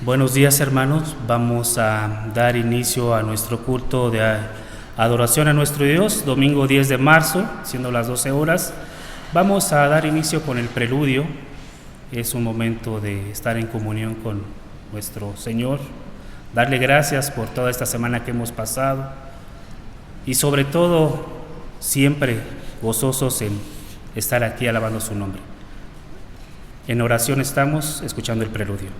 Buenos días, hermanos. Vamos a dar inicio a nuestro culto de adoración a nuestro Dios, domingo 10 de marzo, siendo las 12 horas. Vamos a dar inicio con el preludio. Es un momento de estar en comunión con nuestro Señor, darle gracias por toda esta semana que hemos pasado y sobre todo siempre gozosos en estar aquí alabando su nombre. En oración estamos escuchando el preludio.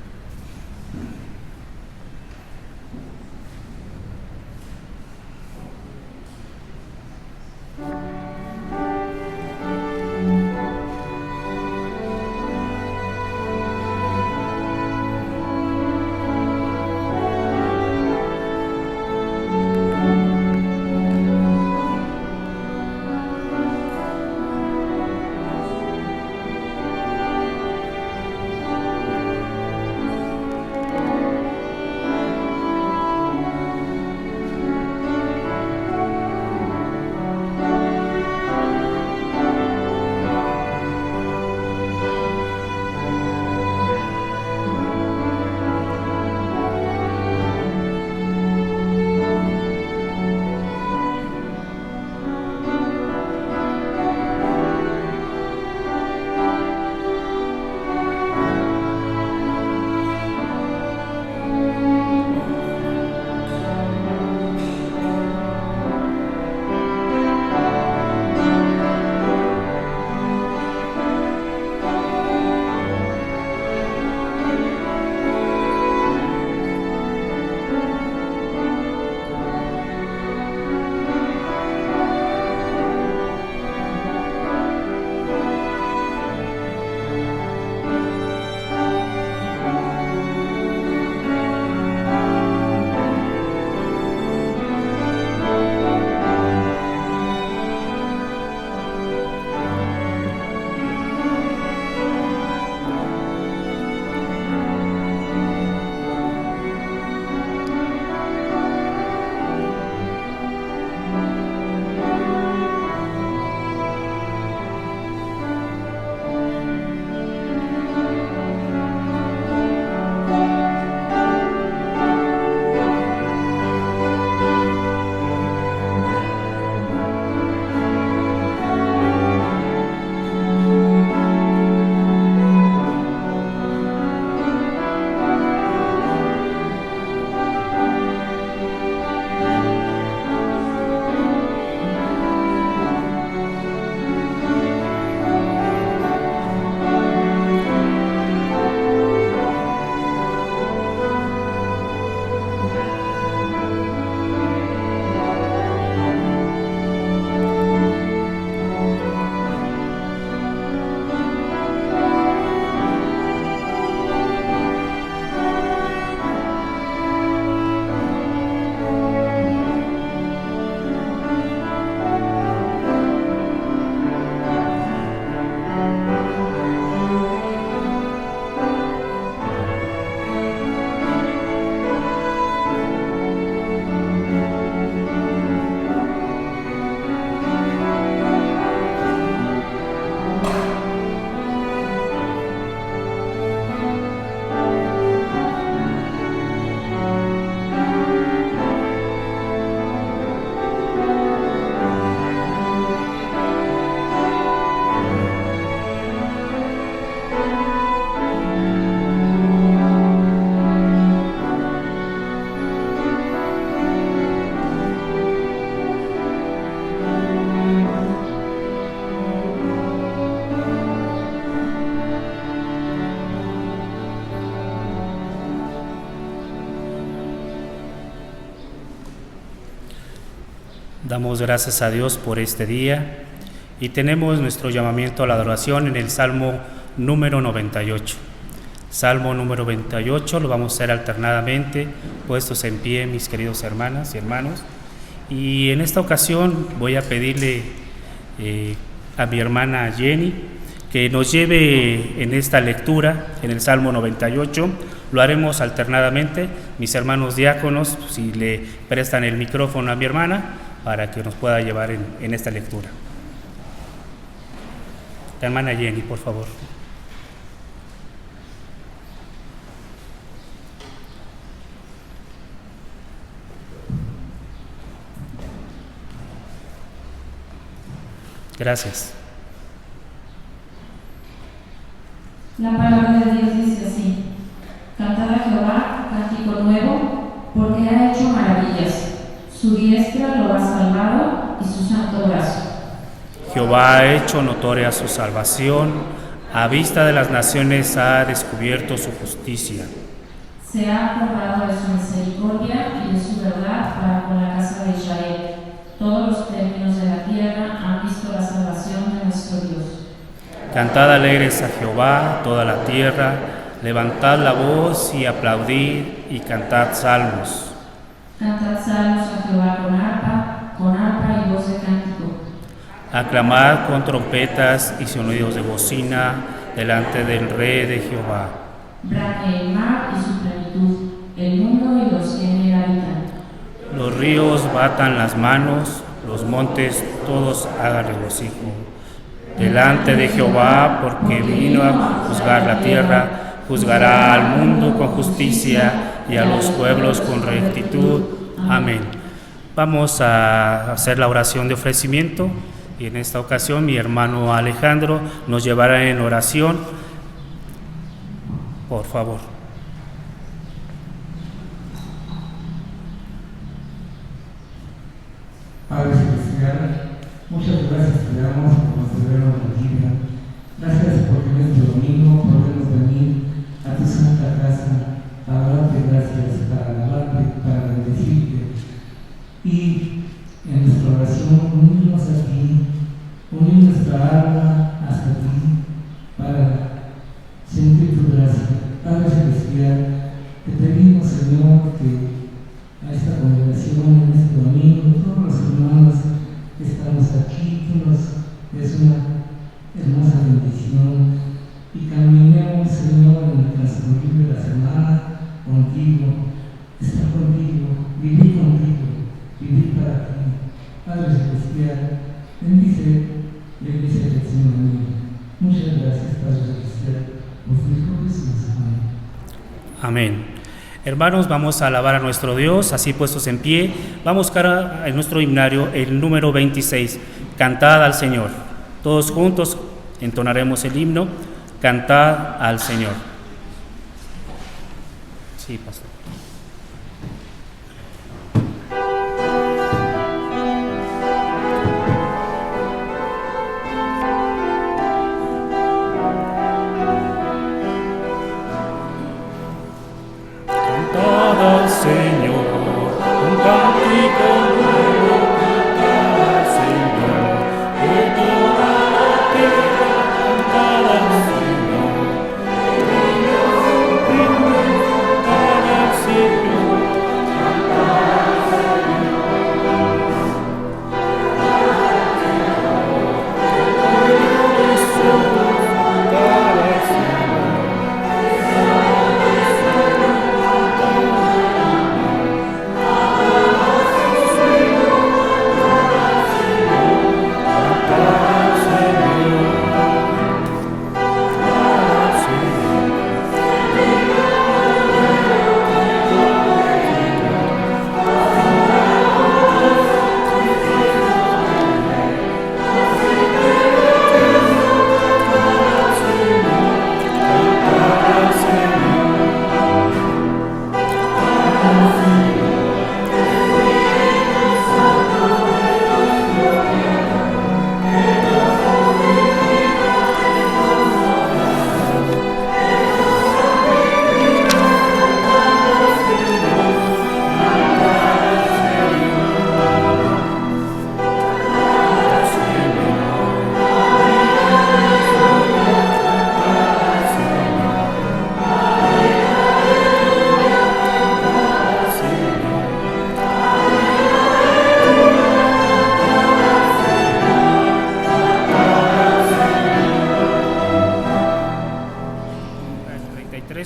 Damos gracias a Dios por este día y tenemos nuestro llamamiento a la adoración en el Salmo número 98. Salmo número 98 lo vamos a hacer alternadamente, puestos en pie, mis queridos hermanas y hermanos. Y en esta ocasión voy a pedirle a mi hermana Jenny que nos lleve en esta lectura, en el Salmo 98. Lo haremos alternadamente. Mis hermanos diáconos, si le prestan el micrófono a mi hermana, para que nos pueda llevar en esta lectura. La hermana Jenny, por favor. Gracias. La palabra de Dios dice así: Cantad a Jehová cántico nuevo, porque ha hecho maravillas. Su diestra lo ha salvado y su santo brazo. Jehová ha hecho notoria su salvación, a vista de las naciones ha descubierto su justicia. Se ha acordado de su misericordia y de su verdad para con la casa de Israel. Todos los términos de la tierra han visto la salvación de nuestro Dios. Cantad alegres a Jehová toda la tierra, levantad la voz y aplaudid y cantad salmos. Cantad salmos a Jehová con arpa y voz de cántico. Aclamad con trompetas y sonidos de bocina delante del Rey de Jehová. Brame el mar y su plenitud, el mundo y los que en él habitan. Los ríos batan las manos, los montes todos hagan regocijo. Delante de Jehová, porque vino a juzgar la tierra, juzgará al mundo con justicia y a los pueblos con rectitud. Amén. Vamos a hacer la oración de ofrecimiento y en esta ocasión mi hermano Alejandro nos llevará en oración. Por favor. Padre Celestial, muchas gracias te damos por concedernos la vida. Gracias porque en este domingo podemos venir a tu santa casa para darte gracias, para alabarte, para bendecirte. Y en nuestra oración unirnos a ti, unir nuestra alma hasta ti, para sentir tu gracia. Padre Celestial, te pedimos, Señor, que a esta congregación, en este domingo, todos los hermanos que estamos aquí, es una hermosa bendición y caminemos, Señor, en el transcurrir de la semana contigo, estar contigo, vivir para ti. Padre Celestial, bendice la iglesia del Señor mío. Muchas gracias, Padre Celestial, por tu Hijo Jesús. Amén. Amén. Hermanos, vamos a alabar a nuestro Dios, así puestos en pie. Vamos a buscar en nuestro himnario el número 26, Cantad al Señor. Todos juntos entonaremos el himno, Cantad al Señor. Sí, pastor. Señor, un cántico nuevo, cantad al Señor, de toda la tierra, cantad al Señor, cantad al Señor, cantad al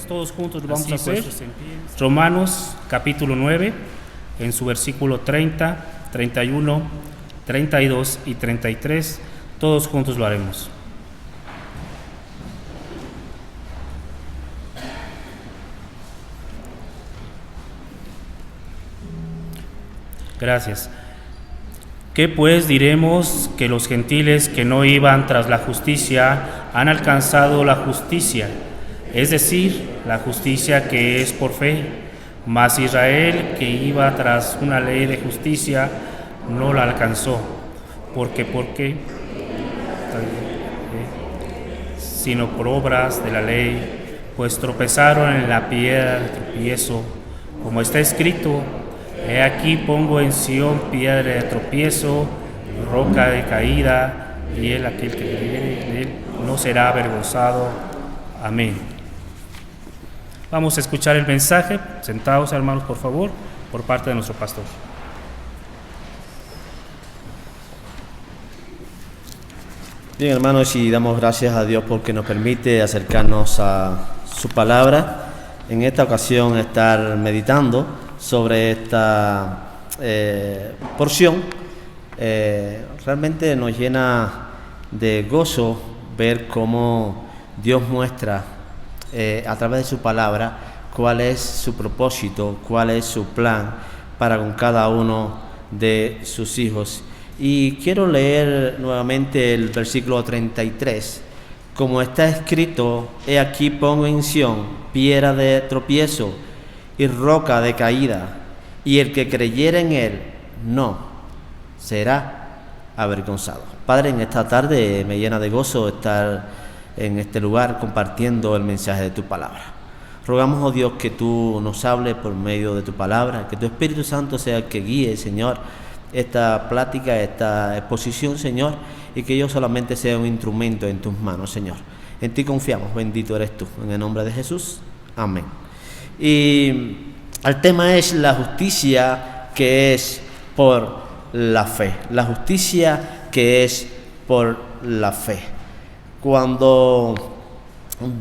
Todos juntos lo vamos a hacer. Romanos capítulo 9, en su versículo 30, 31, 32 y 33, todos juntos lo haremos. Gracias. ¿Qué pues diremos? Que los gentiles que no iban tras la justicia han alcanzado la justicia, es decir, la justicia que es por fe. Mas Israel, que iba tras una ley de justicia, no la alcanzó. ¿Por qué? Sino por obras de la ley, pues tropezaron en la piedra de tropiezo, como está escrito: he aquí pongo en Sión piedra de tropiezo, roca de caída, y aquel que creyere en él no será avergonzado. Amén. Vamos a escuchar el mensaje. Sentados, hermanos, por favor, por parte de nuestro pastor. Bien, hermanos, y damos gracias a Dios porque nos permite acercarnos a su palabra. En esta ocasión estar meditando sobre esta porción. Realmente nos llena de gozo ver cómo Dios muestra a través de su palabra cuál es su propósito, cuál es su plan para con cada uno de sus hijos. Y quiero leer nuevamente el versículo 33. Como está escrito: he aquí pongo en Sión piedra de tropiezo y roca de caída, y el que creyere en él no será avergonzado. Padre, en esta tarde me llena de gozo estar en este lugar compartiendo el mensaje de tu palabra. Rogamos, oh Dios, que tú nos hables por medio de tu palabra, que tu Espíritu Santo sea el que guíe, Señor, esta plática, esta exposición, Señor, y que yo solamente sea un instrumento en tus manos, Señor. En ti confiamos, bendito eres tú. En el nombre de Jesús, amén. Y el tema es la justicia que es por la fe. La justicia que es por la fe. Cuando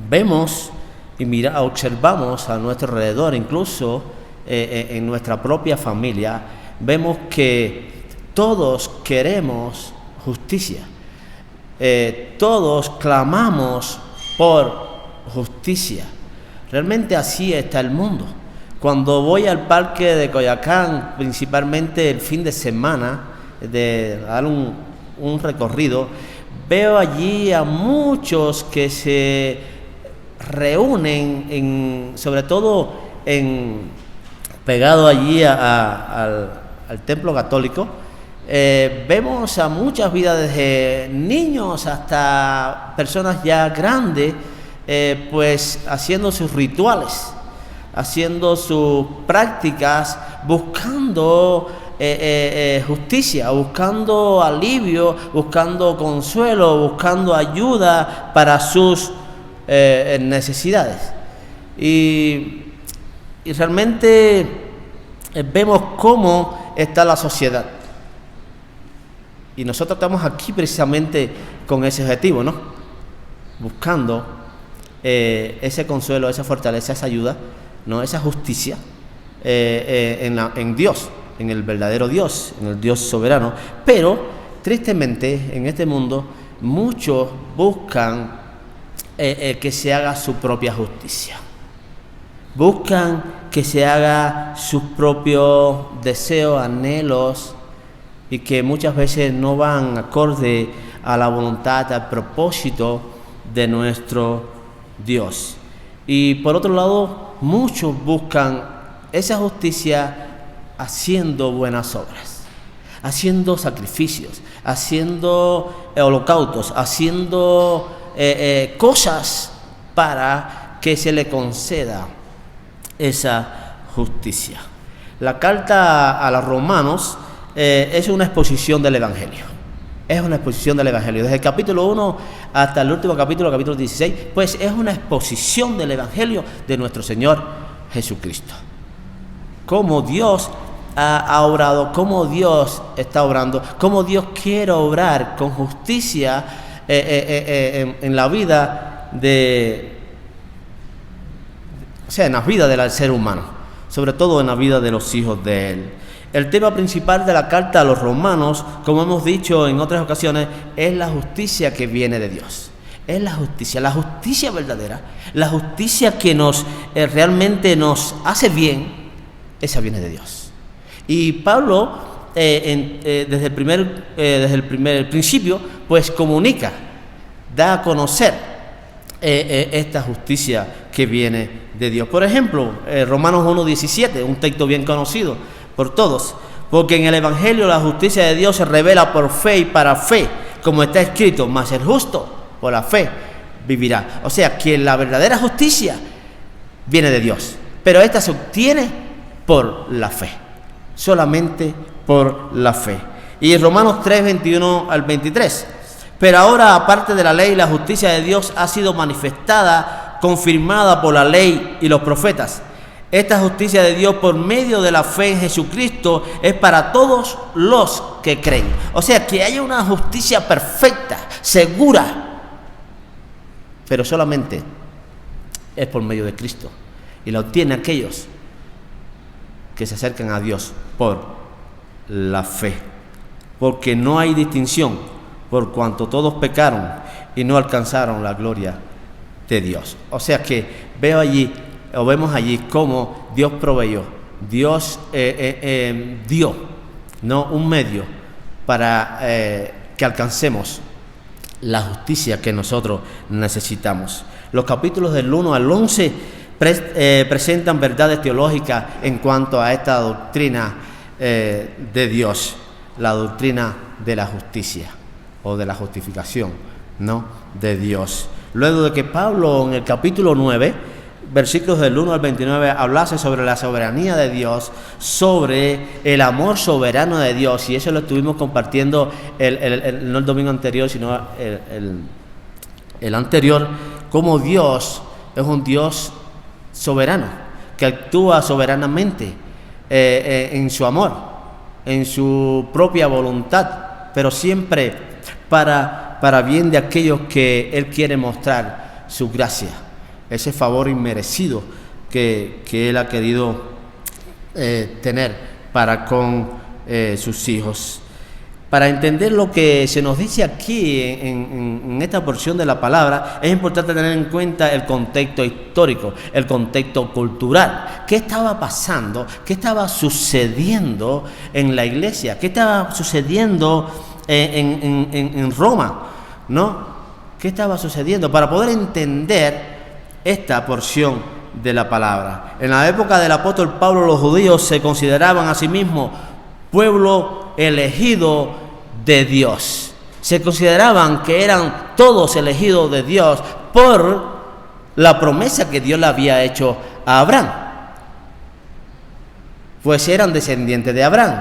vemos y observamos a nuestro alrededor, incluso en nuestra propia familia, vemos que todos queremos justicia. Todos clamamos por justicia. Realmente así está el mundo. Cuando voy al parque de Coyoacán, principalmente el fin de semana, de dar un recorrido, veo allí a muchos que se reúnen, sobre todo pegado allí al templo católico. Vemos a muchas vidas, desde niños hasta personas ya grandes, pues haciendo sus rituales, haciendo sus prácticas, buscando justicia, buscando alivio, buscando consuelo, buscando ayuda para sus necesidades. Y realmente vemos cómo está la sociedad. Y nosotros estamos aquí precisamente con ese objetivo, ¿no? Buscando ese consuelo, esa fortaleza, esa ayuda, ¿no? Esa justicia en Dios, en el verdadero Dios, en el Dios soberano. Pero, tristemente, en este mundo, muchos buscan que se haga su propia justicia. Buscan que se haga sus propios deseos, anhelos, y que muchas veces no van acorde a la voluntad, al propósito de nuestro Dios. Y por otro lado, muchos buscan esa justicia haciendo buenas obras, haciendo sacrificios, haciendo holocaustos, haciendo cosas para que se le conceda esa justicia. La carta a los romanos es una exposición del Evangelio. Es una exposición del Evangelio. Desde el capítulo 1 hasta el último capítulo 16, pues es una exposición del Evangelio de nuestro Señor Jesucristo. Cómo Dios ha obrado, cómo Dios está obrando, cómo Dios quiere obrar con justicia en la vida en la vida del ser humano, sobre todo en la vida de los hijos de Él. El tema principal de la carta a los romanos, como hemos dicho en otras ocasiones, es la justicia que viene de Dios. Es la justicia verdadera, la justicia que realmente nos hace bien, esa viene de Dios. Y Pablo desde el primer principio, pues comunica, da a conocer esta justicia que viene de Dios. Por ejemplo, Romanos 1:17, un texto bien conocido por todos. Porque en el Evangelio la justicia de Dios se revela por fe y para fe, como está escrito, mas el justo por la fe vivirá. O sea, que la verdadera justicia viene de Dios, pero esta se obtiene por la fe, solamente por la fe. Y Romanos 3:21 al 23. Pero ahora, aparte de la ley, la justicia de Dios ha sido manifestada, confirmada por la ley y los profetas. Esta justicia de Dios por medio de la fe en Jesucristo es para todos los que creen. O sea, que haya una justicia perfecta, segura, pero solamente es por medio de Cristo. Y la obtienen aquellos que se acercan a Dios por la fe. Porque no hay distinción, por cuanto todos pecaron y no alcanzaron la gloria de Dios. O sea que vemos allí cómo Dios proveyó, Dios dio, ¿no?, un medio para que alcancemos la justicia que nosotros necesitamos. Los capítulos del 1 al 11 presentan verdades teológicas en cuanto a esta doctrina de Dios, la doctrina de la justicia o de la justificación, ¿no?, de Dios. Luego de que Pablo en el capítulo 9, versículos del 1 al 29, hablase sobre la soberanía de Dios, sobre el amor soberano de Dios, y eso lo estuvimos compartiendo no el domingo anterior, sino el anterior, como Dios es un Dios soberano, que actúa soberanamente en su amor, en su propia voluntad, pero siempre para bien de aquellos que Él quiere mostrar su gracia, ese favor inmerecido que Él ha querido tener para con sus hijos. Para entender lo que se nos dice aquí en esta porción de la palabra, es importante tener en cuenta el contexto histórico, el contexto cultural. ¿Qué estaba pasando? ¿Qué estaba sucediendo en la iglesia? ¿Qué estaba sucediendo en Roma? ¿No? ¿Qué estaba sucediendo? Para poder entender esta porción de la palabra. En la época del apóstol Pablo, los judíos se consideraban a sí mismos pueblo elegido de Dios. Se consideraban que eran todos elegidos de Dios por la promesa que Dios le había hecho a Abraham, pues eran descendientes de Abraham.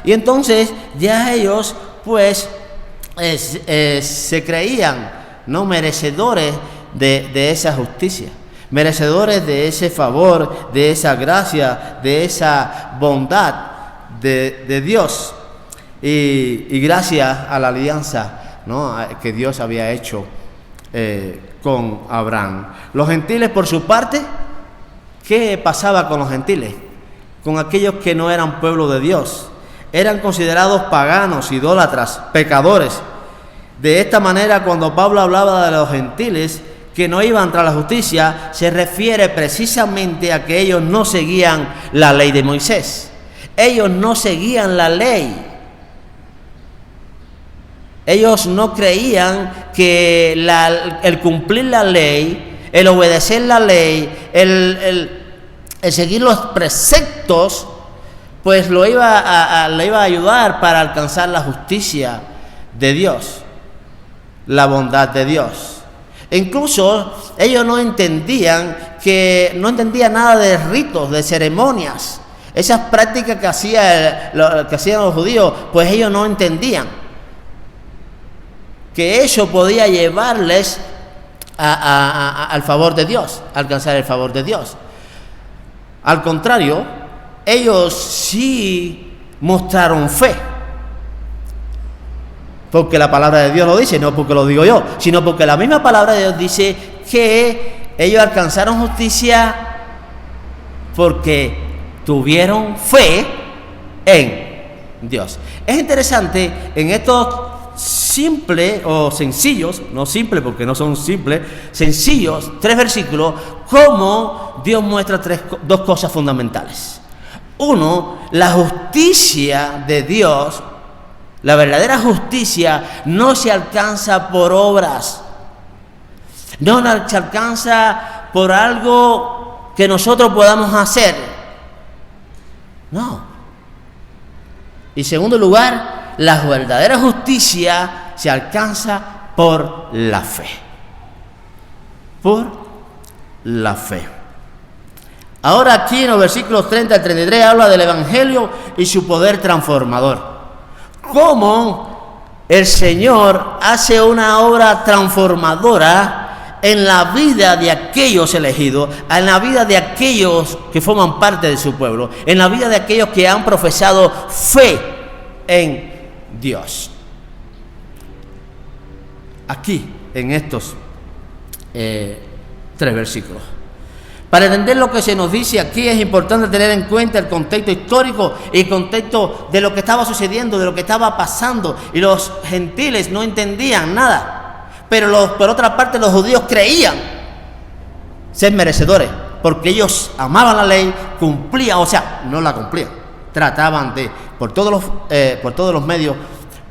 Y entonces ya ellos pues se creían, ¿no?, merecedores de esa justicia, merecedores de ese favor, de esa gracia, de esa bondad de Dios, y gracias a la alianza, ¿no?, que Dios había hecho con Abraham. Los gentiles, por su parte, ¿qué pasaba con los gentiles? Con aquellos que no eran pueblo de Dios. Eran considerados paganos, idólatras, pecadores. De esta manera, cuando Pablo hablaba de los gentiles que no iban tras la justicia, se refiere precisamente a que ellos no seguían la ley de Moisés. Ellos no seguían la ley. Ellos no creían que el cumplir la ley, el obedecer la ley, el seguir los preceptos, pues le iba a ayudar para alcanzar la justicia de Dios, la bondad de Dios. E incluso ellos no entendían nada de ritos, de ceremonias. Esas prácticas que hacían los judíos, pues ellos no entendían que eso podía llevarles al favor de Dios, a alcanzar el favor de Dios. Al contrario, ellos sí mostraron fe, porque la palabra de Dios lo dice, no porque lo digo yo, sino porque la misma palabra de Dios dice que ellos alcanzaron justicia porque tuvieron fe en Dios. Es interesante en estos simples o sencillos, no simples porque no son simples, sencillos, 3 versículos, cómo Dios muestra dos cosas fundamentales. Uno, la justicia de Dios, la verdadera justicia no se alcanza por obras, no se alcanza por algo que nosotros podamos hacer. No. Y en segundo lugar, la verdadera justicia se alcanza por la fe. Por la fe. Ahora aquí en los versículos 30 al 33 habla del Evangelio y su poder transformador. Cómo el Señor hace una obra transformadora en la vida de aquellos elegidos, en la vida de aquellos que forman parte de su pueblo, en la vida de aquellos que han profesado fe en Dios. Aquí, en estos 3 versículos. Para entender lo que se nos dice aquí es importante tener en cuenta el contexto histórico y el contexto de lo que estaba sucediendo, de lo que estaba pasando. Y los gentiles no entendían nada. Pero por otra parte los judíos creían ser merecedores, porque ellos amaban la ley, cumplían, o sea, no la cumplían. Trataban de, por todos los medios,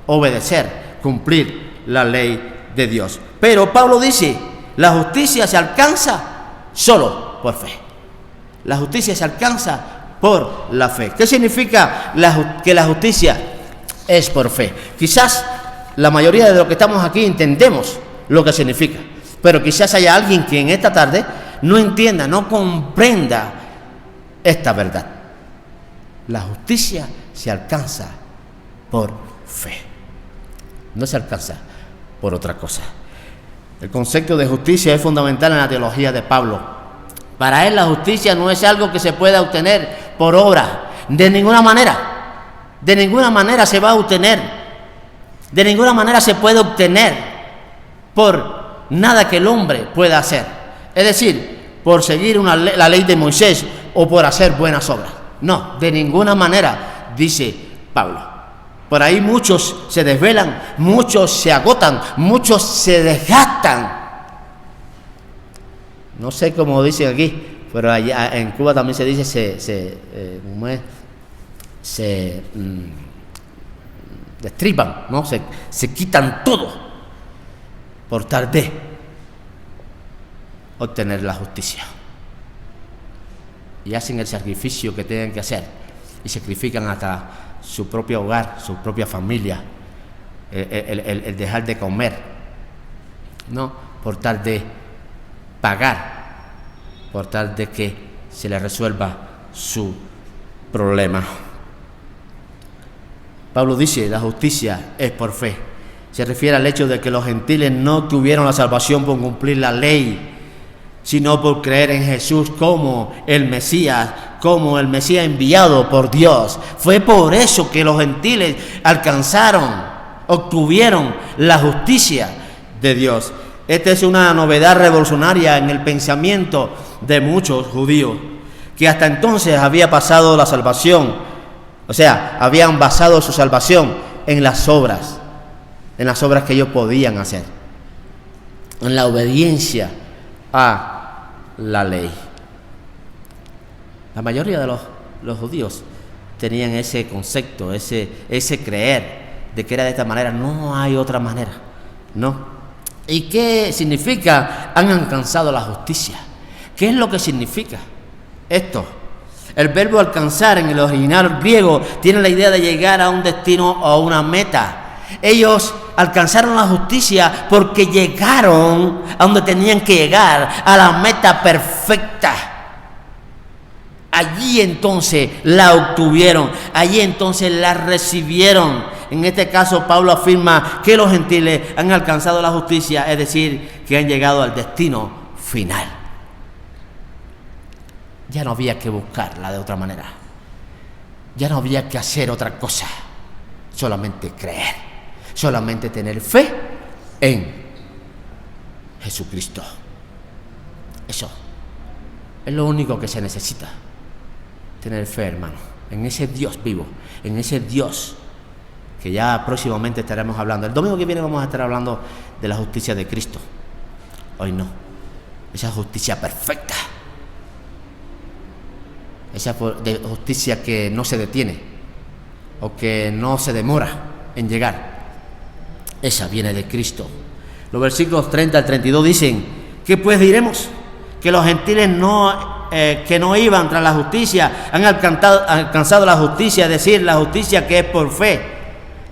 obedecer, cumplir la ley de Dios. Pero Pablo dice, la justicia se alcanza solo por fe. La justicia se alcanza por la fe. ¿Qué significa que la justicia es por fe? Quizás la mayoría de los que estamos aquí entendemos lo que significa, pero quizás haya alguien que en esta tarde no entienda, no comprenda esta verdad. La justicia se alcanza por fe, no se alcanza por otra cosa. El concepto de justicia es fundamental en la teología de Pablo. Para él la justicia no es algo que se pueda obtener por obra, de ninguna manera se va a obtener, de ninguna manera se puede obtener por nada que el hombre pueda hacer, es decir, por seguir la ley de Moisés o por hacer buenas obras. No, de ninguna manera, dice Pablo. Por ahí muchos se desvelan, muchos se agotan, muchos se desgastan. No sé cómo dicen aquí, pero allá en Cuba también se dice se destripan, ¿no? Se quitan todo por tal de obtener la justicia. Y hacen el sacrificio que tienen que hacer y sacrifican hasta su propio hogar, su propia familia, el dejar de comer, ¿no? Por tal de pagar, por tal de que se le resuelva su problema. Pablo dice, la justicia es por fe. Se refiere al hecho de que los gentiles no tuvieron la salvación por cumplir la ley, sino por creer en Jesús como el Mesías enviado por Dios. Fue por eso que los gentiles obtuvieron la justicia de Dios. Esta es una novedad revolucionaria en el pensamiento de muchos judíos, que hasta entonces había pasado la salvación, o sea, habían basado su salvación en las obras que ellos podían hacer, en la obediencia a la ley. La mayoría de los judíos tenían ese concepto, ese creer de que era de esta manera, no hay otra manera, ¿no? ¿Y qué significa? Han alcanzado la justicia. ¿Qué es lo que significa esto? El verbo alcanzar en el original griego tiene la idea de llegar a un destino o a una meta. Ellos alcanzaron la justicia porque llegaron a donde tenían que llegar, a la meta perfecta. Allí entonces la obtuvieron, allí entonces la recibieron. En este caso Pablo afirma que los gentiles han alcanzado la justicia, es decir, que han llegado al destino final. Ya no había que buscarla de otra manera, ya no había que hacer otra cosa, solamente creer, solamente tener fe en Jesucristo. Eso es lo único que se necesita, tener fe, hermano, en ese Dios vivo, en ese Dios que ya próximamente estaremos hablando. El domingo que viene vamos a estar hablando de la justicia de Cristo. Hoy no, esa justicia perfecta, esa justicia que no se detiene o que no se demora en llegar. Esa viene de Cristo. Los versículos 30 al 32 dicen: ¿qué pues diremos? Que los gentiles que no iban tras la justicia han alcanzado la justicia, es decir, la justicia que es por fe.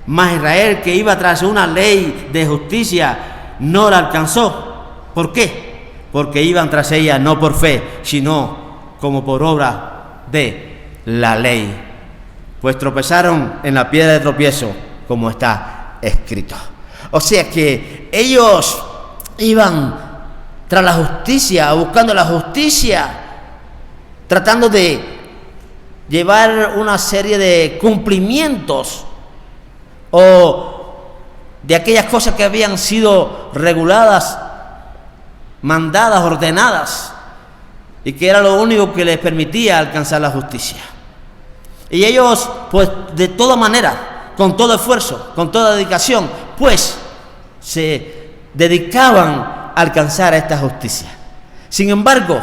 Mas Israel, que iba tras una ley de justicia, no la alcanzó. ¿Por qué? Porque iban tras ella no por fe, sino como por obra de la ley. Pues tropezaron en la piedra de tropiezo, como está escrito. O sea que ellos iban tras la justicia, buscando la justicia, tratando de llevar una serie de cumplimientos o de aquellas cosas que habían sido reguladas, mandadas, ordenadas, y que era lo único que les permitía alcanzar la justicia. Y ellos, pues, de toda manera, con todo esfuerzo, con toda dedicación, pues, se dedicaban a alcanzar esta justicia. Sin embargo,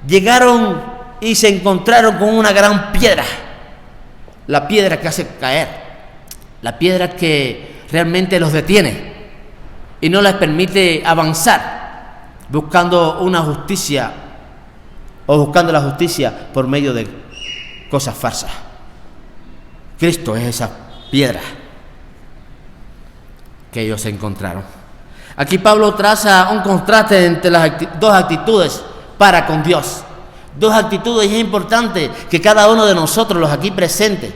llegaron y se encontraron con una gran piedra, la piedra que hace caer, la piedra que realmente los detiene y no les permite avanzar buscando una justicia o buscando la justicia por medio de cosas falsas. Cristo es esa piedra que ellos encontraron. Aquí Pablo traza un contraste entre las dos actitudes para con Dios. Dos actitudes, y es importante que cada uno de nosotros, los aquí presentes,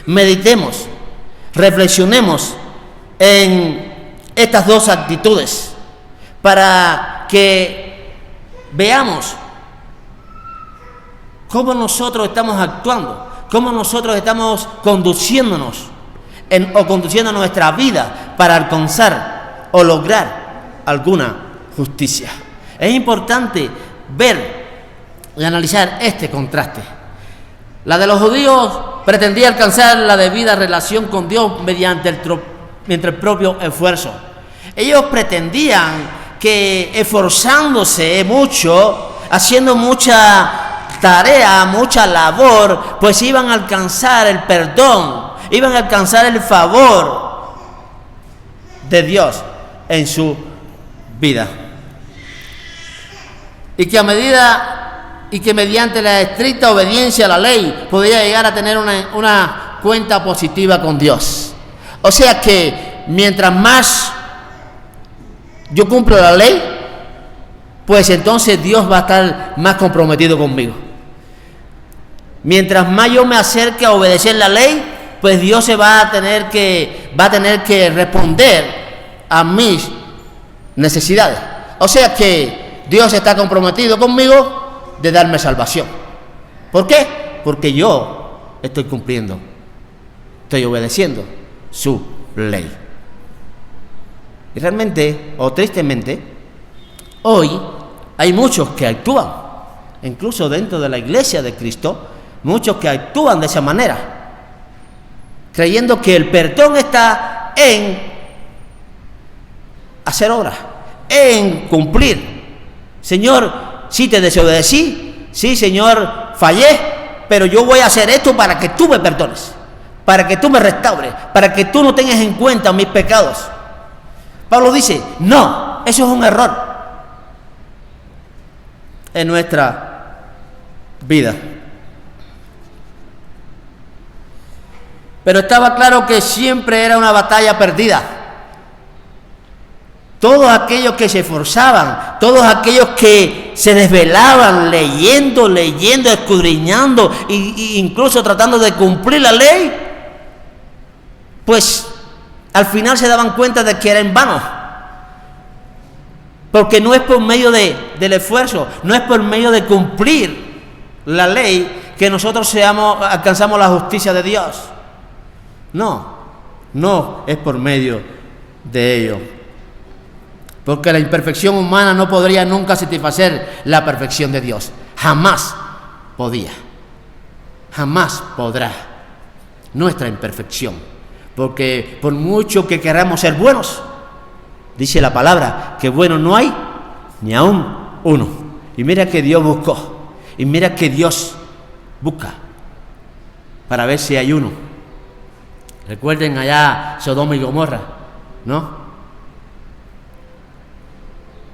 meditemos, reflexionemos en estas dos actitudes para que veamos cómo nosotros estamos actuando, cómo nosotros estamos conduciéndonos o conduciendo nuestra vida para alcanzar o lograr alguna justicia. Es importante ver y analizar este contraste. La de los judíos pretendía alcanzar la debida relación con Dios mediante el propio esfuerzo. Ellos pretendían que esforzándose mucho, haciendo mucha tarea, mucha labor, pues iban a alcanzar el perdón, iban a alcanzar el favor de Dios en su vida. Y que mediante la estricta obediencia a la ley podía llegar a tener una cuenta positiva con Dios. O sea que mientras más yo cumplo la ley, pues entonces Dios va a estar más comprometido conmigo. Mientras más yo me acerque a obedecer la ley, pues Dios va a tener que responder a mis necesidades. O sea que Dios está comprometido conmigo de darme salvación. ¿Por qué? Porque yo estoy cumpliendo, estoy obedeciendo su ley. Y realmente, o tristemente, hoy hay muchos que actúan, incluso dentro de la iglesia de Cristo, muchos que actúan de esa manera, creyendo que el perdón está en hacer obras, en cumplir. Señor, sí te desobedecí, sí, Señor, fallé, pero yo voy a hacer esto para que tú me perdones, para que tú me restaures, para que tú no tengas en cuenta mis pecados. Pablo dice, no, eso es un error en nuestra vida. Pero estaba claro que siempre era una batalla perdida. Todos aquellos que se esforzaban, todos aquellos que se desvelaban leyendo, escudriñando e incluso tratando de cumplir la ley, pues al final se daban cuenta de que era en vano. Porque no es por medio del esfuerzo, no es por medio de cumplir la ley que nosotros alcanzamos la justicia de Dios. No es por medio de ello. Porque la imperfección humana no podría nunca satisfacer la perfección de Dios. Jamás podía. Jamás podrá nuestra imperfección. Porque por mucho que queramos ser buenos, dice la palabra que bueno no hay ni aún uno. Y mira que Dios buscó. Y mira que Dios Busca para ver si hay uno. Recuerden allá Sodoma y Gomorra, ¿no?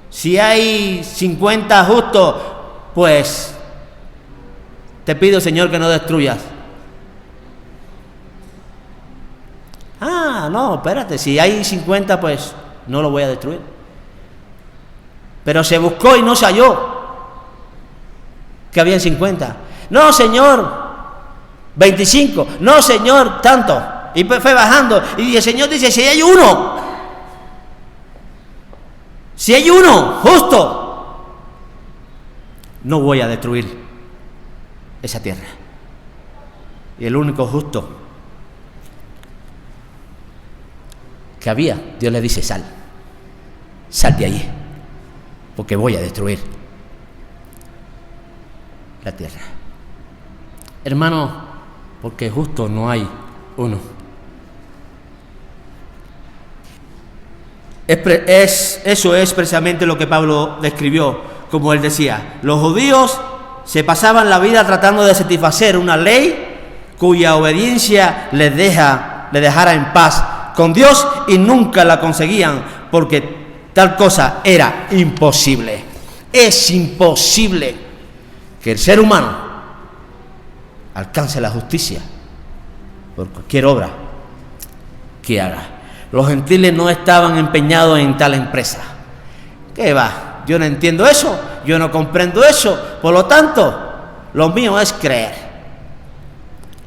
Si hay 50 justos, pues te pido, Señor, que no destruyas. No, espérate, si hay 50, pues no lo voy a destruir. Pero se buscó y no se halló que habían 50. No, Señor, 25. No, Señor, tanto. Y fue bajando. Y el Señor dice, si hay uno justo, no voy a destruir esa tierra. Y el único justo que había, Dios le dice, sal de allí, porque voy a destruir la tierra. Hermano, porque justo no hay uno. Eso es precisamente lo que Pablo describió, como él decía, los judíos se pasaban la vida tratando de satisfacer una ley cuya obediencia les dejara en paz con Dios, y nunca la conseguían porque tal cosa era imposible. Es imposible que el ser humano alcance la justicia por cualquier obra que haga. Los gentiles no estaban empeñados en tal empresa. ¿Qué va? Yo no entiendo eso, yo no comprendo eso. Por lo tanto, lo mío es creer.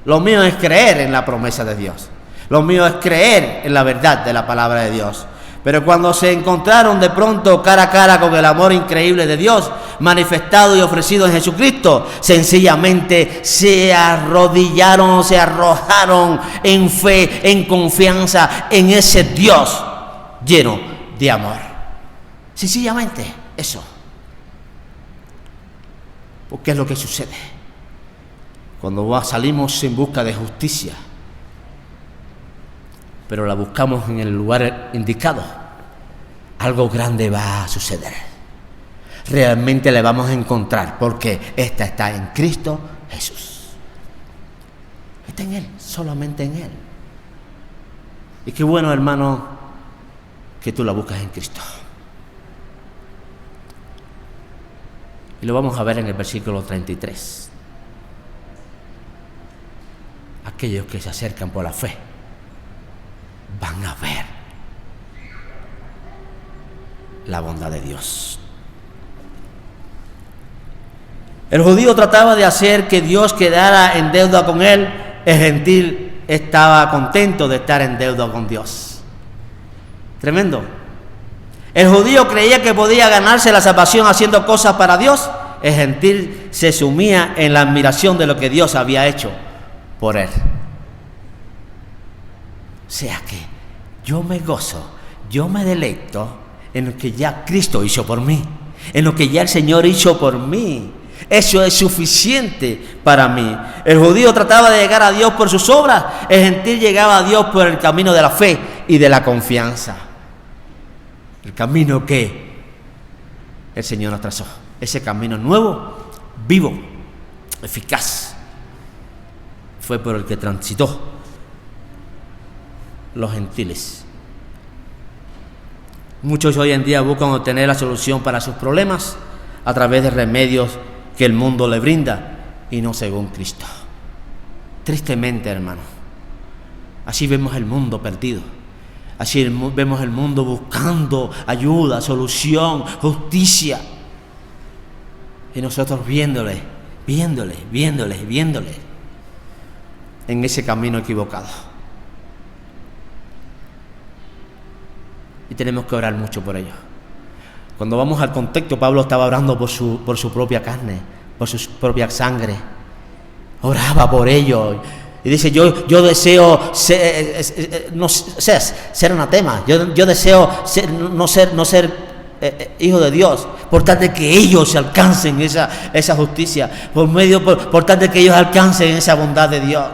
Lo mío es creer en la promesa de Dios. Lo mío es creer en la verdad de la palabra de Dios. Pero cuando se encontraron de pronto cara a cara con el amor increíble de Dios, manifestado y ofrecido en Jesucristo, sencillamente se arrodillaron, se arrojaron en fe, en confianza en ese Dios lleno de amor. Sencillamente eso. Porque es lo que sucede cuando salimos en busca de justicia, pero la buscamos en el lugar indicado. Algo grande va a suceder. Realmente le vamos a encontrar, porque esta está en Cristo Jesús. Está en Él, solamente en Él. Y qué bueno, hermano, que tú la buscas en Cristo. Y lo vamos a ver en el versículo 33. Aquellos que se acercan por la fe van a ver la bondad de Dios. El judío trataba de hacer que Dios quedara en deuda con él. El gentil estaba contento de estar en deuda con Dios. Tremendo. El judío creía que podía ganarse la salvación haciendo cosas para Dios. El gentil se sumía en la admiración de lo que Dios había hecho por él. O sea que yo me gozo, yo me deleito en lo que ya Cristo hizo por mí, en lo que ya el Señor hizo por mí. Eso es suficiente para mí. El judío trataba de llegar a Dios por sus obras, el gentil llegaba a Dios por el camino de la fe y de la confianza. El camino que el Señor nos trazó, ese camino nuevo, vivo, eficaz, fue por el que transitó los gentiles. Muchos hoy en día buscan obtener la solución para sus problemas a través de remedios que el mundo le brinda y no según Cristo. Tristemente, hermano, así vemos el mundo perdido. Así vemos el mundo buscando ayuda, solución, justicia. Y nosotros viéndole en ese camino equivocado. Y tenemos que orar mucho por ello. Cuando vamos al contexto, Pablo estaba orando por su propia carne, por su propia sangre. Oraba por ello. Y dice, yo deseo ser anatema. Yo deseo no ser hijo de Dios, por tal de que ellos alcancen esa justicia, por tal de que ellos alcancen esa bondad de Dios.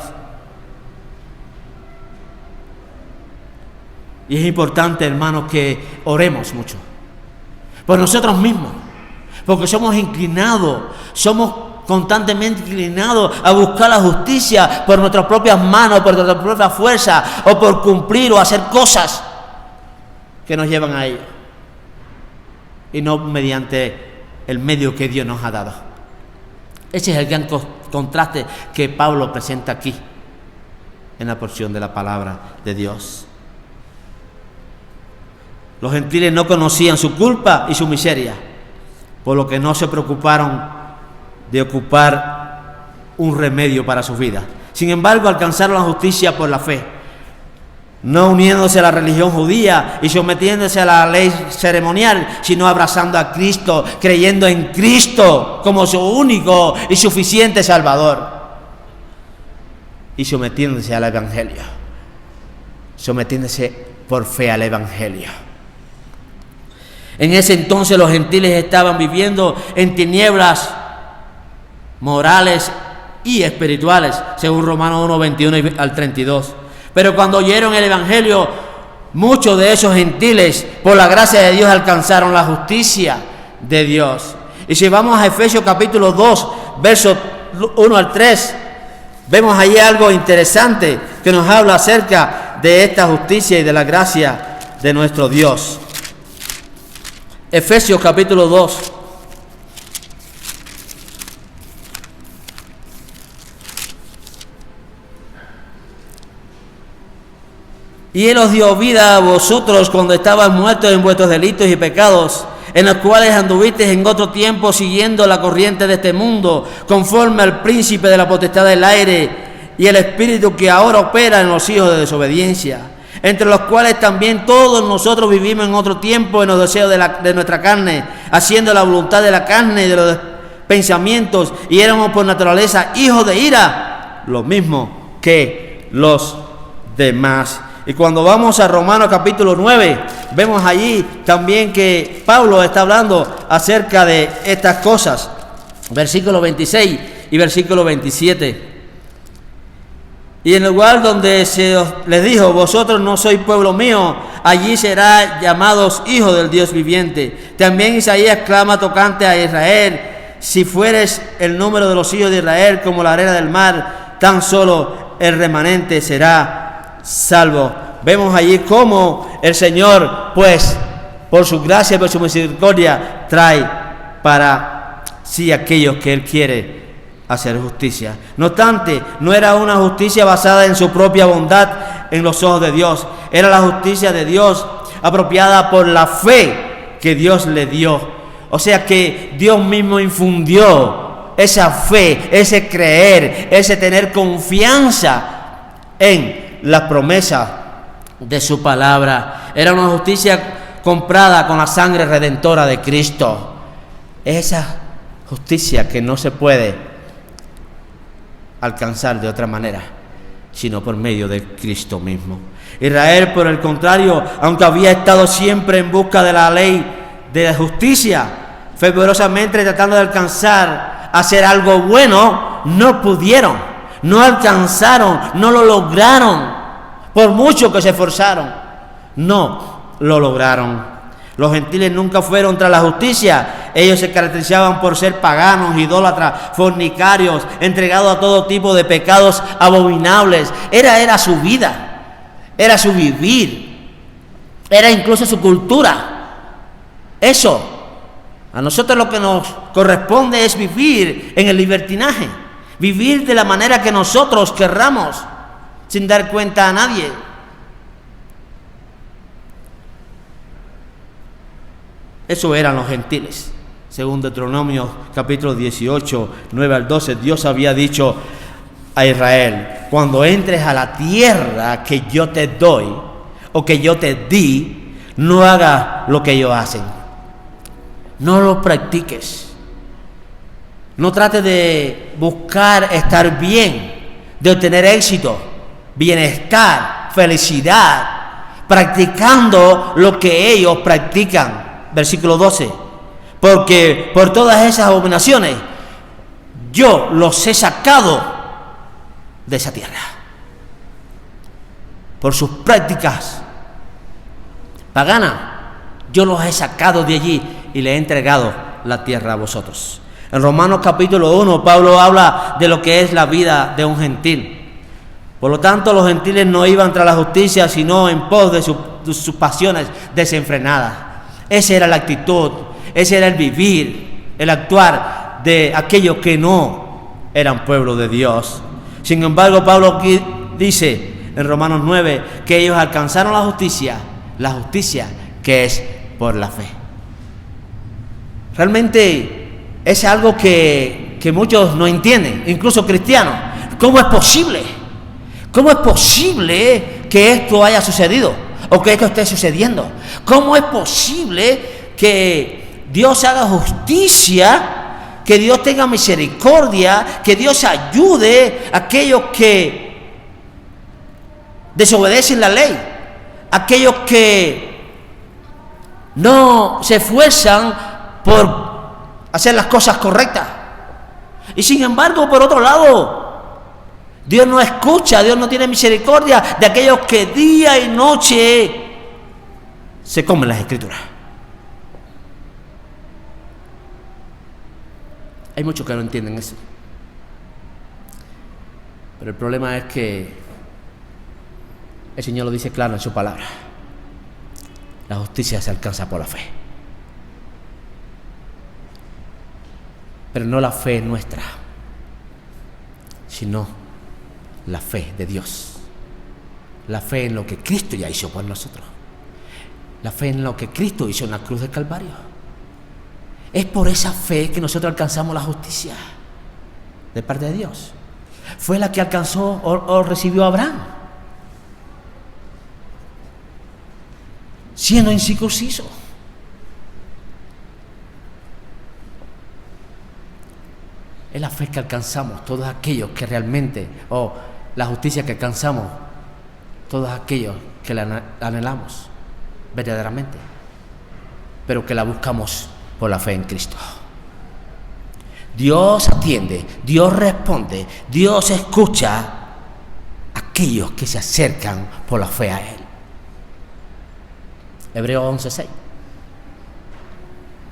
Y es importante, hermanos, que oremos mucho por nosotros mismos, porque somos inclinados, somos constantemente inclinados a buscar la justicia por nuestras propias manos, por nuestra propia fuerza, o por cumplir o hacer cosas que nos llevan a ello, y no mediante el medio que Dios nos ha dado. Ese es el gran contraste que Pablo presenta aquí en la porción de la palabra de Dios. Los gentiles no conocían su culpa y su miseria, por lo que no se preocuparon de ocupar un remedio para sus vidas. Sin embargo, alcanzaron la justicia por la fe, no uniéndose a la religión judía y sometiéndose a la ley ceremonial, sino abrazando a Cristo, creyendo en Cristo como su único y suficiente Salvador, y sometiéndose al Evangelio, sometiéndose por fe al Evangelio. En ese entonces los gentiles estaban viviendo en tinieblas morales y espirituales, según Romanos 1, 21 al 32. Pero cuando oyeron el Evangelio, muchos de esos gentiles, por la gracia de Dios, alcanzaron la justicia de Dios. Y si vamos a Efesios capítulo 2, versos 1 al 3, vemos allí algo interesante que nos habla acerca de esta justicia y de la gracia de nuestro Dios. Efesios capítulo 2. Y Él os dio vida a vosotros cuando estaban muertos en vuestros delitos y pecados, en los cuales anduvisteis en otro tiempo siguiendo la corriente de este mundo, conforme al príncipe de la potestad del aire y el espíritu que ahora opera en los hijos de desobediencia, entre los cuales también todos nosotros vivimos en otro tiempo en los deseos de nuestra carne, haciendo la voluntad de la carne y de los pensamientos, y éramos por naturaleza hijos de ira, lo mismo que los demás. Y cuando vamos a Romanos capítulo 9, vemos allí también que Pablo está hablando acerca de estas cosas, versículo 26 y versículo 27. Y en el lugar donde les dijo, vosotros no sois pueblo mío, allí será llamados hijos del Dios viviente. También Isaías clama tocante a Israel, si fueres el número de los hijos de Israel como la arena del mar, tan solo el remanente será salvo. Vemos allí cómo el Señor, pues, por su gracia y por su misericordia, trae para sí aquellos que Él quiere hacer justicia. No obstante, no era una justicia basada en su propia bondad en los ojos de Dios. Era la justicia de Dios apropiada por la fe que Dios le dio. O sea que Dios mismo infundió esa fe, ese creer, ese tener confianza en la promesa de su palabra. Era una justicia comprada con la sangre redentora de Cristo. Esa justicia que no se puede alcanzar de otra manera, sino por medio de Cristo mismo. Israel, por el contrario, aunque había estado siempre en busca de la ley de la justicia, fervorosamente tratando de alcanzar, hacer algo bueno, no pudieron, no alcanzaron, no lo lograron, por mucho que se esforzaron, no lo lograron. Los gentiles nunca fueron tras la justicia. Ellos se caracterizaban por ser paganos, idólatras, fornicarios, entregados a todo tipo de pecados abominables. Era su vida, era su vivir, era incluso su cultura. Eso, a nosotros lo que nos corresponde es vivir en el libertinaje, vivir de la manera que nosotros querramos, sin dar cuenta a nadie. Eso eran los gentiles. Según Deuteronomio capítulo 18, 9 al 12, Dios había dicho a Israel: cuando entres a la tierra que yo te doy o que yo te di, no hagas lo que ellos hacen. No lo practiques. No trates de buscar estar bien, de obtener éxito, bienestar, felicidad, practicando lo que ellos practican. Versículo 12, porque por todas esas abominaciones yo los he sacado de esa tierra. Por sus prácticas paganas, yo los he sacado de allí y le he entregado la tierra a vosotros. En Romanos capítulo 1, Pablo habla de lo que es la vida de un gentil. Por lo tanto, los gentiles no iban tras la justicia, sino en pos de sus pasiones desenfrenadas. Esa era la actitud, ese era el vivir, el actuar de aquellos que no eran pueblo de Dios. Sin embargo, Pablo aquí dice en Romanos 9 que ellos alcanzaron la justicia que es por la fe. Realmente es algo que muchos no entienden, incluso cristianos. ¿Cómo es posible? ¿Cómo es posible que esto haya sucedido o que esto esté sucediendo? ¿Cómo es posible que Dios haga justicia, que Dios tenga misericordia, que Dios ayude a aquellos que desobedecen la ley, aquellos que no se esfuerzan por hacer las cosas correctas? Y sin embargo, por otro lado, Dios no escucha, Dios no tiene misericordia de aquellos que día y noche se comen las Escrituras. Hay muchos que no entienden eso. Pero el problema es que el Señor lo dice claro en su palabra. La justicia se alcanza por la fe. Pero no la fe nuestra, sino la fe de Dios. La fe en lo que Cristo ya hizo por nosotros. La fe en lo que Cristo hizo en la cruz del Calvario. Es por esa fe que nosotros alcanzamos la justicia de parte de Dios. Fue la que alcanzó o recibió Abraham, siendo incircunciso. Es la fe que alcanzamos todos aquellos que realmente, la justicia que alcanzamos todos aquellos que la anhelamos verdaderamente, pero que la buscamos por la fe en Cristo. Dios atiende, Dios responde, Dios escucha a aquellos que se acercan por la fe a Él. Hebreos 11:6,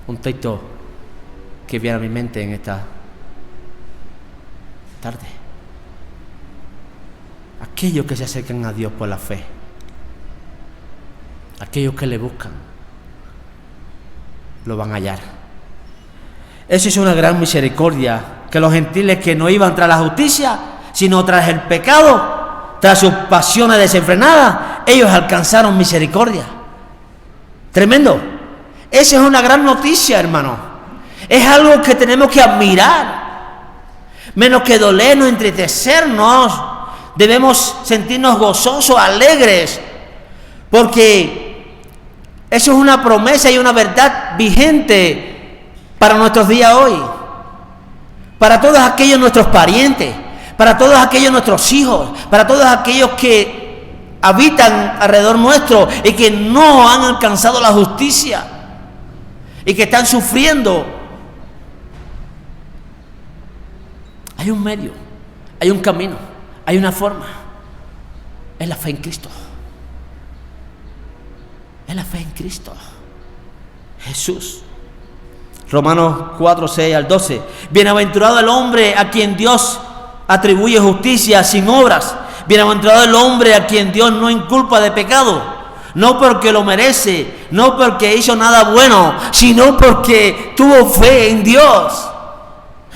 un texto que viene a mi mente en esta tarde. Aquellos que se acercan a Dios por la fe, aquellos que le buscan, lo van a hallar. Eso es una gran misericordia, que los gentiles que no iban tras la justicia, sino tras el pecado, tras sus pasiones desenfrenadas, ellos alcanzaron misericordia. Tremendo. Esa es una gran noticia, hermano. Es algo que tenemos que admirar. Menos que dolernos, entristecernos, debemos sentirnos gozosos, alegres, porque eso es una promesa y una verdad vigente para nuestros días hoy, para todos aquellos nuestros parientes, para todos aquellos nuestros hijos, para todos aquellos que habitan alrededor nuestro y que no han alcanzado la justicia y que están sufriendo. Hay un medio, hay un camino, hay una forma. Es la fe en Cristo. Es la fe en Cristo. Jesús. Romanos 4:6-12. Bienaventurado el hombre a quien Dios atribuye justicia sin obras. Bienaventurado el hombre a quien Dios no inculpa de pecado. No porque lo merece, no porque hizo nada bueno, sino porque tuvo fe en Dios.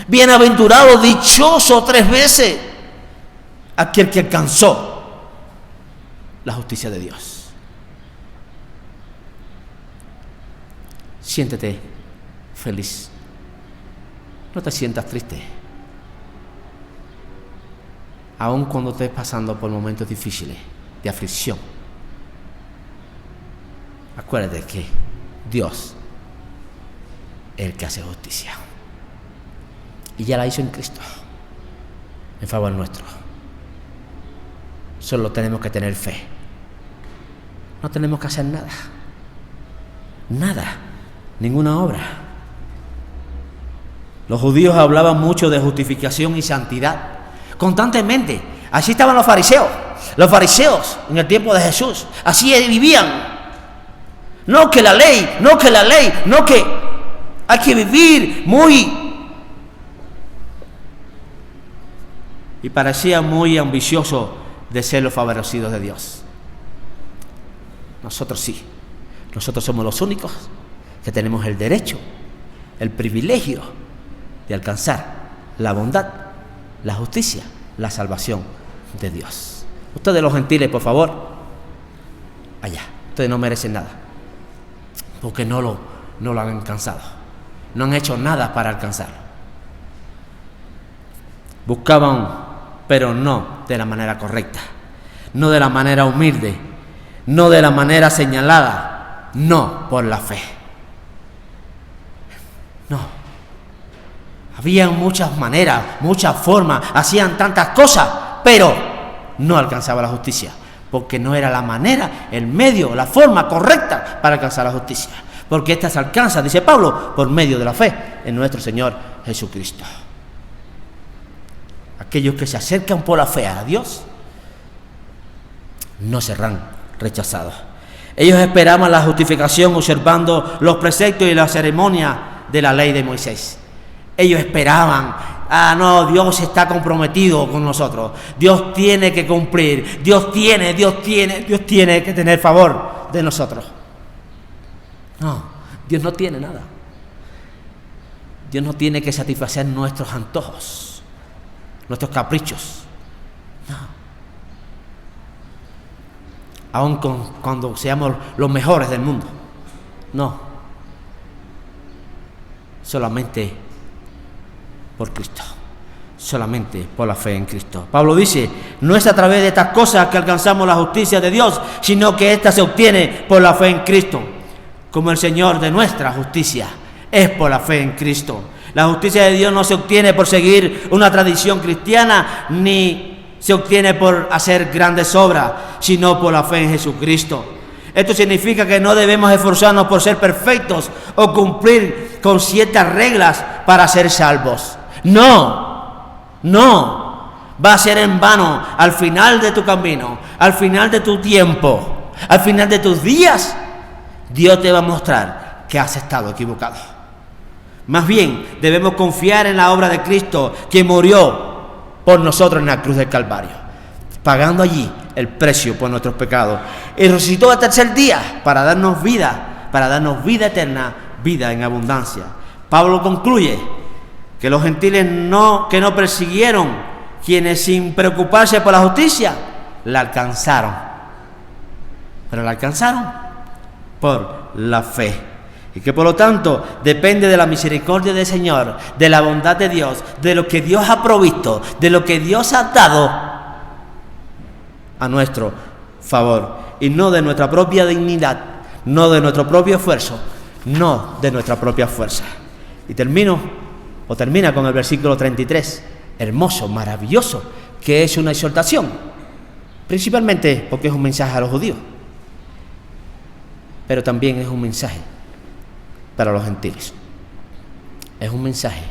Bienaventurado, dichoso 3 veces aquel que alcanzó la justicia de Dios. Siéntete feliz. No te sientas triste. Aun cuando estés pasando por momentos difíciles de aflicción, acuérdate que Dios es el que hace justicia. Y ya la hizo en Cristo, en favor nuestro. Solo tenemos que tener fe. No tenemos que hacer nada. Nada. Ninguna obra. Los judíos hablaban mucho de justificación y santidad. Constantemente. Así estaban los fariseos. Los fariseos en el tiempo de Jesús. Así vivían. No que la ley, no que hay que vivir muy y parecían muy ambiciosos de ser los favorecidos de Dios. Nosotros sí. Nosotros somos los únicos que tenemos el derecho, el privilegio de alcanzar la bondad, la justicia, la salvación de Dios. Ustedes los gentiles, por favor, allá. Ustedes no merecen nada, porque no lo han alcanzado. No han hecho nada para alcanzarlo. Buscaban, pero no de la manera correcta, no de la manera humilde, no de la manera señalada, no por la fe. No. Había muchas maneras, muchas formas, hacían tantas cosas, pero no alcanzaba la justicia, porque no era la manera, el medio, la forma correcta para alcanzar la justicia. Porque esta se alcanza, dice Pablo, por medio de la fe en nuestro Señor Jesucristo. Aquellos que se acercan por la fe a Dios no serán rechazados. Ellos esperaban la justificación observando los preceptos y la ceremonia de la ley de Moisés. Ellos esperaban, no, Dios está comprometido con nosotros, Dios tiene que cumplir, Dios tiene que tener favor de nosotros. No, Dios no tiene nada. Dios no tiene que satisfacer nuestros antojos, nuestros caprichos. No. Aun cuando seamos los mejores del mundo. No. Solamente por Cristo. Solamente por la fe en Cristo. Pablo dice, no es a través de estas cosas que alcanzamos la justicia de Dios, sino que ésta se obtiene por la fe en Cristo. Como el Señor de nuestra justicia es por la fe en Cristo. La justicia de Dios no se obtiene por seguir una tradición cristiana, ni se obtiene por hacer grandes obras, sino por la fe en Jesucristo. Esto significa que no debemos esforzarnos por ser perfectos o cumplir con ciertas reglas para ser salvos. No, va a ser en vano al final de tu camino, al final de tu tiempo, al final de tus días. Dios te va a mostrar que has estado equivocado. Más bien, debemos confiar en la obra de Cristo, que murió por nosotros en la cruz del Calvario, pagando allí el precio por nuestros pecados, y resucitó al tercer día para darnos vida eterna, vida en abundancia. Pablo concluye que los gentiles que no persiguieron, quienes sin preocuparse por la justicia, la alcanzaron. Pero la alcanzaron por la fe, y que por lo tanto depende de la misericordia del Señor, de la bondad de Dios, de lo que Dios ha provisto, de lo que Dios ha dado a nuestro favor, y no de nuestra propia dignidad, no de nuestro propio esfuerzo, no de nuestra propia fuerza. Y termina con el versículo 33, hermoso, maravilloso, que es una exhortación, principalmente porque es un mensaje a los judíos, pero también es un mensaje para los gentiles. Es un mensaje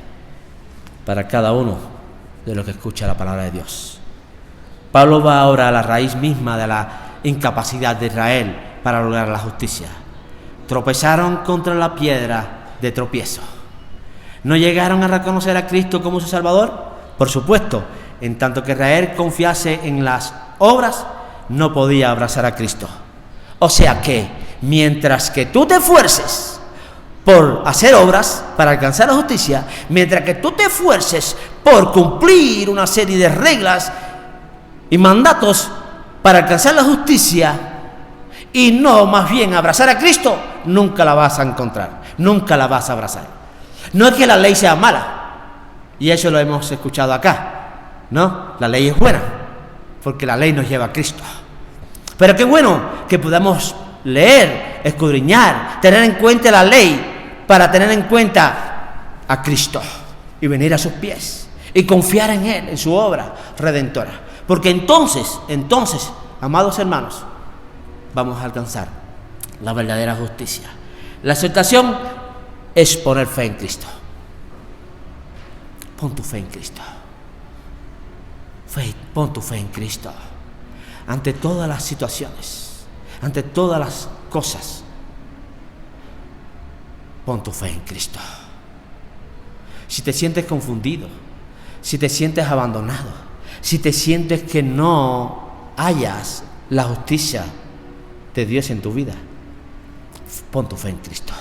para cada uno de los que escucha la palabra de Dios. Pablo va ahora a la raíz misma de la incapacidad de Israel para lograr la justicia. Tropezaron contra la piedra de tropiezo. ¿No llegaron a reconocer a Cristo como su Salvador? Por supuesto, en tanto que Israel confiase en las obras, no podía abrazar a Cristo. O sea que, mientras que tú te esfuerces por hacer obras para alcanzar la justicia, mientras que tú te esfuerces por cumplir una serie de reglas y mandatos para alcanzar la justicia, y no más bien abrazar a Cristo, nunca la vas a encontrar, nunca la vas a abrazar. No es que la ley sea mala, y eso lo hemos escuchado acá, ¿no? La ley es buena, porque la ley nos lleva a Cristo. Pero qué bueno que podamos leer, escudriñar, tener en cuenta la ley para tener en cuenta a Cristo y venir a sus pies y confiar en Él, en su obra redentora. Porque entonces, amados hermanos, vamos a alcanzar la verdadera justicia. La exhortación es poner fe en Cristo. Pon tu fe en Cristo. Pon tu fe en Cristo. Ante todas las situaciones, ante todas las cosas, pon tu fe en Cristo. Si te sientes confundido, si te sientes abandonado, si te sientes que no hallas la justicia de Dios en tu vida, pon tu fe en Cristo.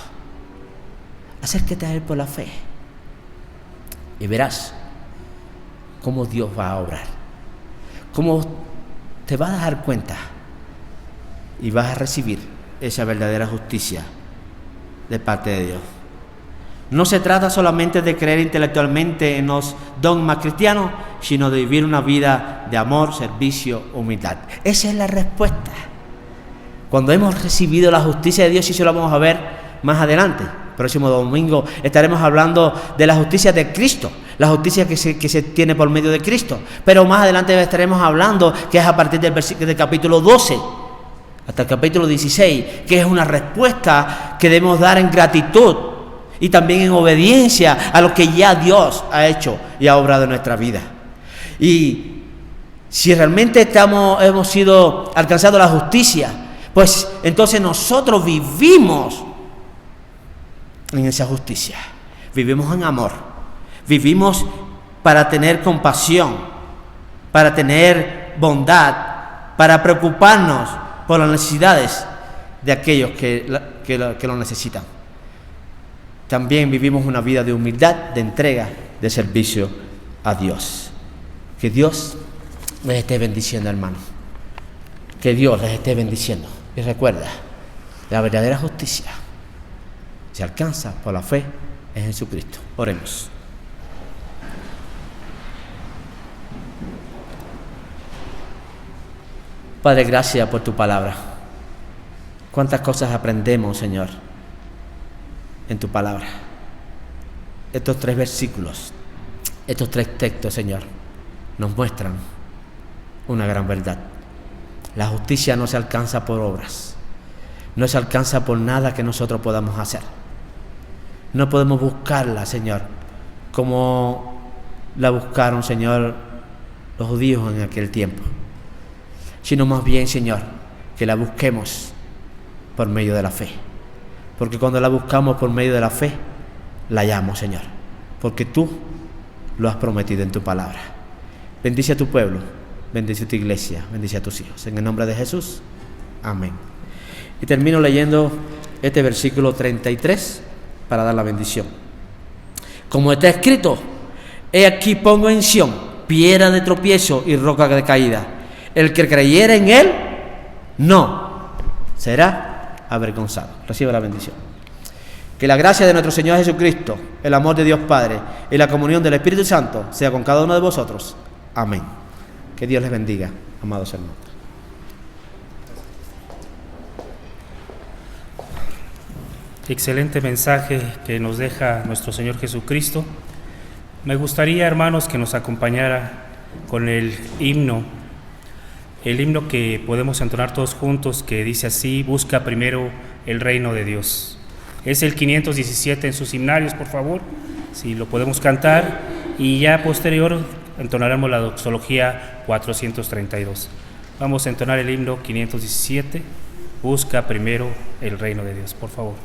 Acércate a Él por la fe y verás cómo Dios va a obrar, cómo te vas a dar cuenta y vas a recibir esa verdadera justicia de parte de Dios. No se trata solamente de creer intelectualmente en los dogmas cristianos, sino de vivir una vida de amor, servicio, humildad. Esa es la respuesta. Cuando hemos recibido la justicia de Dios, y eso lo vamos a ver más adelante, próximo domingo estaremos hablando de la justicia de Cristo, la justicia que se tiene por medio de Cristo. Pero más adelante estaremos hablando, que es a partir del capítulo 12 hasta el capítulo 16, que es una respuesta que debemos dar en gratitud y también en obediencia a lo que ya Dios ha hecho y ha obrado en nuestra vida. Y si realmente hemos sido alcanzado la justicia, pues entonces nosotros vivimos en esa justicia, vivimos en amor, vivimos para tener compasión, para tener bondad, para preocuparnos por las necesidades de aquellos que lo necesitan. También vivimos una vida de humildad, de entrega, de servicio a Dios. Que Dios les esté bendiciendo, hermano. Que Dios les esté bendiciendo. Y recuerda, la verdadera justicia se alcanza por la fe en Jesucristo. Oremos. Padre, gracias por tu palabra. Cuántas cosas aprendemos, Señor, en tu palabra. Estos 3 versículos, estos 3 textos, Señor, nos muestran una gran verdad. La justicia no se alcanza por obras, no se alcanza por nada que nosotros podamos hacer. No podemos buscarla, Señor, como la buscaron, Señor, los judíos en aquel tiempo, sino más bien, Señor, que la busquemos por medio de la fe. Porque cuando la buscamos por medio de la fe, la hallamos, Señor, porque tú lo has prometido en tu palabra. Bendice a tu pueblo, bendice a tu iglesia, bendice a tus hijos. En el nombre de Jesús, amén. Y termino leyendo este versículo 33 para dar la bendición. Como está escrito: he aquí pongo en Sión piedra de tropiezo y roca de caída. El que creyere en él no será avergonzado. Recibe la bendición. Que la gracia de nuestro Señor Jesucristo, el amor de Dios Padre y la comunión del Espíritu Santo sea con cada uno de vosotros. Amén. Que Dios les bendiga, amados hermanos. Excelente mensaje que nos deja nuestro Señor Jesucristo. Me gustaría, hermanos, que nos acompañara con el himno que podemos entonar todos juntos, que dice así: busca primero el reino de Dios. Es el 517 en sus himnarios, por favor, si lo podemos cantar, y ya posterior entonaremos la doxología 432. Vamos a entonar el himno 517, busca primero el reino de Dios, por favor.